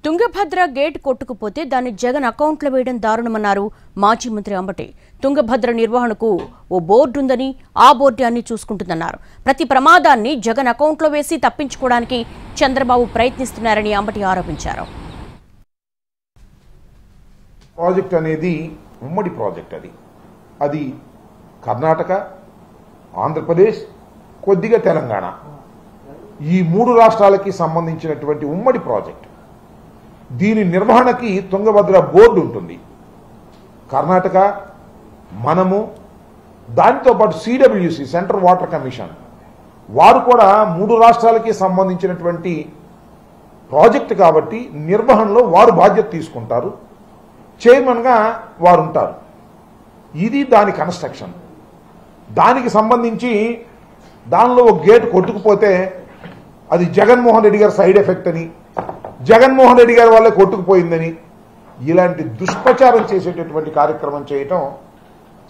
Tungabhadra gate కొట్టుకుపోతే దాన్ని జగన్ అకౌంట్లో వేయడం దారుణమన్నారు మాజీ మంత్రి అంబటి. తుంగభద్ర నిర్వహణకు ఓ బోర్డు ఉందని, ఆ బోర్డు అన్ని చూసుకుంటుందన్నారు. ప్రతి ప్రమాదాన్ని జగన్ అకౌంట్లో వేసి తప్పించుకోవడానికి చంద్రబాబు ప్రయత్నిస్తున్నారని అంబటి ఆరోపించారు. ప్రాజెక్ట్ అనేది ఉమ్మడి ప్రాజెక్ట్. అది కర్ణాటక, ఆంధ్రప్రదేశ్, కొద్దిగా తెలంగాణ, ఈ 3 రాష్ట్రాలకి సంబంధించినటువంటి ఉమ్మడి ప్రాజెక్ట్. దీని నిర్వహణకి తుంగభద్ర బోర్డు ఉంటుంది. కర్ణాటక, మనము, దానితో పాటు సిడబ్ల్యూసి సెంట్రల్ వాటర్ కమిషన్ వారు కూడా 3 రాష్ట్రాలకి సంబంధించినటువంటి ప్రాజెక్ట్ కాబట్టి నిర్వహణలో వారు బాధ్యత తీసుకుంటారు. చైర్మన్గా వారు ఉంటారు. ఇది దాని కన్స్ట్రక్షన్. దానికి సంబంధించి దానిలో ఒక గేటు కొట్టుకుపోతే అది జగన్మోహన్ రెడ్డి గారి సైడ్ ఎఫెక్ట్ అని, జగన్మోహన్ రెడ్డి గారి వల్లే కొట్టుకుపోయిందని ఇలాంటి దుష్ప్రచారం చేసేటటువంటి కార్యక్రమం చేయటం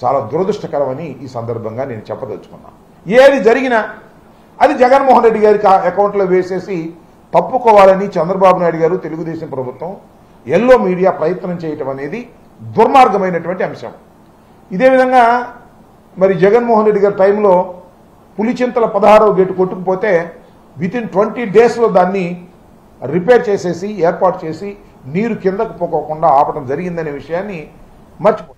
చాలా దురదృష్టకరమని ఈ సందర్భంగా నేను చెప్పదలుచుకున్నాను. ఏది జరిగినా అది జగన్మోహన్ రెడ్డి గారి అకౌంట్లో వేసేసి తప్పుకోవాలని చంద్రబాబు నాయుడు గారు, తెలుగుదేశం ప్రభుత్వం, ఎల్లో మీడియా ప్రయత్నం చేయటం అనేది దుర్మార్గమైనటువంటి అంశం. ఇదే విధంగా మరి జగన్మోహన్ రెడ్డి గారి టైంలో పులిచింతల 16వ గేటు కొట్టుకుపోతే వితిన్ 20 డేస్లో దాన్ని రిపేర్ చేసేసి ఏర్పాటు చేసి నీరు కిందకు పోకోకుండా ఆపడం జరిగిందనే విషయాన్ని మర్చిపో